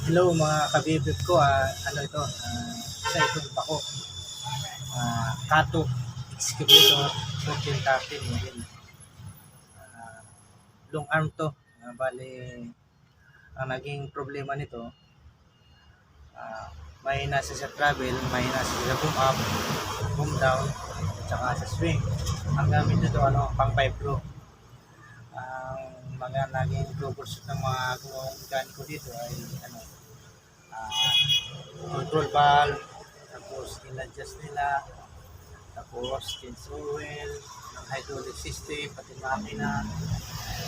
Hello mga kabibig ko, ano ito, isa itong bako, Kato Excavator 1413 model. Long arm to, bali ang naging problema nito, may nasa sa travel, may nasa sa boom up, boom down, at saka sa swing. Ang gamit nito pang 5 pro. Ang mga naging troubleshoot ng mga gumawang mekaniko dito ay control valve, tapos in-adjust nila, tapos change oil, ng hydraulic system, pati makina.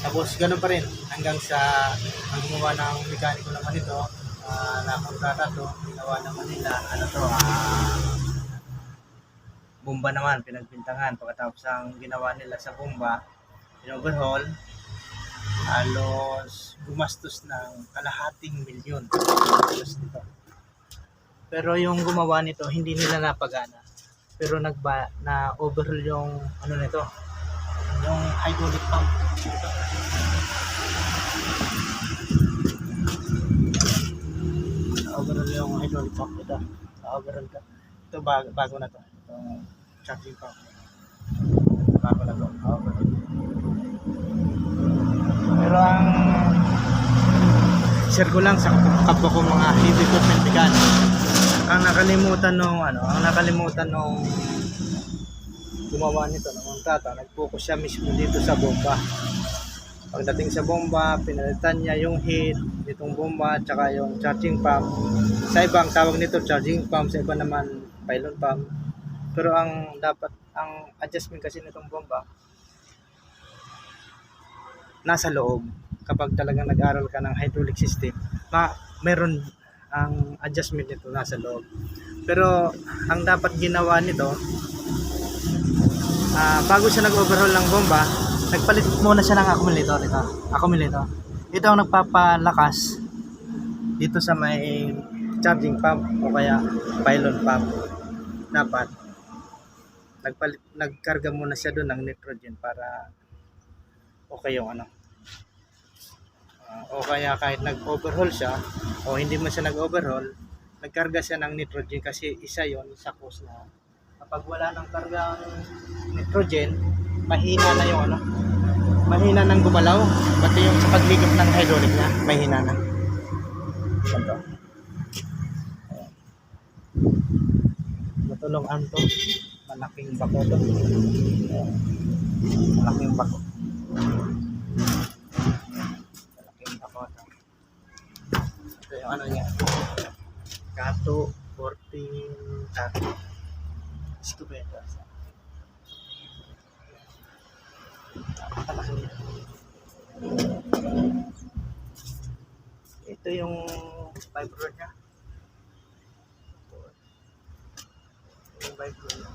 Tapos ganoon pa rin hanggang sa ang gumawa ng mekaniko naman ito, na kontrata to, ginawa naman nila, bomba naman, pinagbintangan. Pagkatapos ang ginawa nila sa bomba, in-overhaul, halos gumastos ng $250,000 dito. Pero yung gumawa nito hindi nila napagana. Pero na overhaul yung nito, yung hydraulic pump. Overhaul yung hydraulic pump ito. Overhaul ka. Ito bago na to. Itong charging pump. Bago na to. Overhaul. Pero ang share ko lang sa kapwa ko mga heavy equipment mechanic, ang nakalimutan nung gumawa nito ng kontrata, nag-focus siya mismo dito sa bomba. Pagdating sa bomba, pinalitan niya yung head nitong bomba at saka yung charging pump. Sa ibang tawag nito charging pump, sa iba naman pylon pump. Pero ang adjustment kasi nitong bomba nasa loob. Kapag talagang nag-aral ka ng hydraulic system, meron ang adjustment nito nasa loob. Pero ang dapat ginawa nito, bago siya nag-overhaul ng bomba, nagpalit muna siya ng accumulator. Ito ang nagpapalakas dito sa may charging pump o kaya pylon pump. Dapat nagkarga muna siya doon ng nitrogen para okay yung o kaya kahit nag-overhaul siya o hindi man siya nag-overhaul, nagkarga siya ng nitrogen kasi isa yon sa cause na kapag wala ng karga ng nitrogen, mahina na yung mahina nang gumalaw, pati yung sa paghigop ng hydraulic niya mahina na. Ganito. Matulong anto, malaking bako to. Malaking bako. Ito yung niya, Kato 1413 Excavator. Ito yung vibro niya. Yung vibro niya.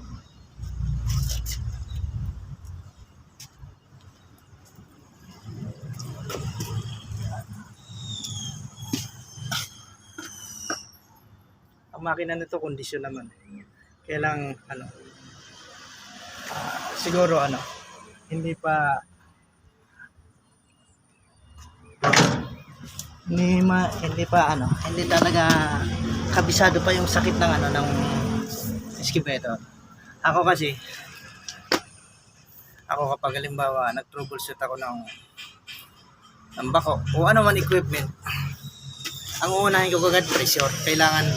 Ang makina nito kondisyon naman. Kailang siguro hindi talaga kabisado pa yung sakit ng excavator. Ako kapag halimbawa nag-troubleshoot ako ng bako o ano man equipment, ang uunahin ko agad pressure. Kailangan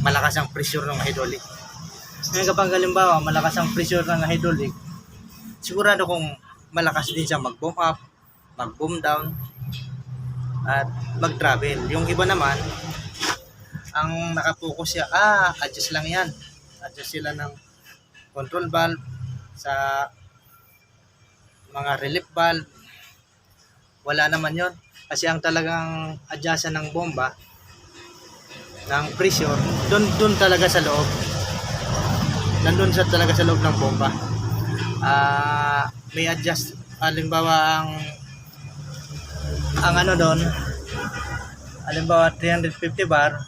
malakas ang pressure ng hydraulic. Ngayon kapag halimbawa malakas ang pressure ng hydraulic, sigurado kung malakas din siya mag-boom up, mag-boom down, at mag-travel. Yung iba naman, ang nakapokus siya, adjust lang yan. Adjust sila ng control valve sa mga relief valve. Wala naman yon. Kasi ang talagang adjustan ng bomba, ng pressure, doon talaga sa loob. Nandun talaga sa loob ng bomba. May adjust, halimbawa ang doon, halimbawa 350 bar,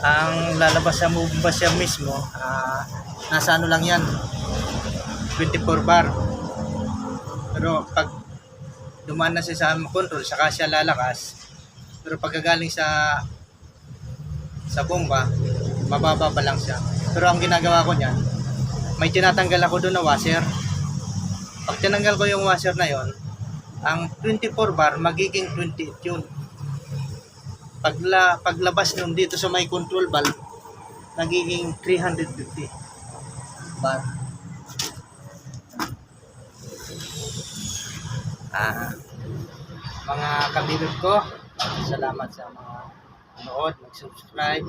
ang lalabas sa bomba siya mismo, nasa lang yan, 24 bar. Pero pag dumaan na siya sa control, saka siya lalakas, Pero pagkagaling sa bomba, mababa pa lang siya. Pero ang ginagawa ko niyan, may tinatanggal ako doon na washer. Pag tinanggal ko yung washer na yon, ang 24 bar magiging 28 yun. Paglabas nun dito sa may control valve, nagiging 350 bar. Mga kabibig ko, salamat sa mga nanood, mag-subscribe,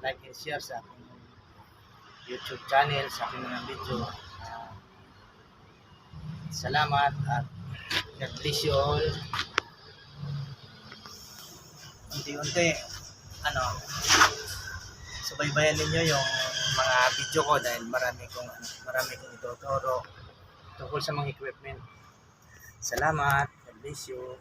like and share sa aking YouTube channel, sa aking mga video. Salamat at God bless you all. Unti-unti, subaybayan ninyo yung mga video ko dahil marami kong ituturo tungkol sa mga equipment. Salamat. God bless you.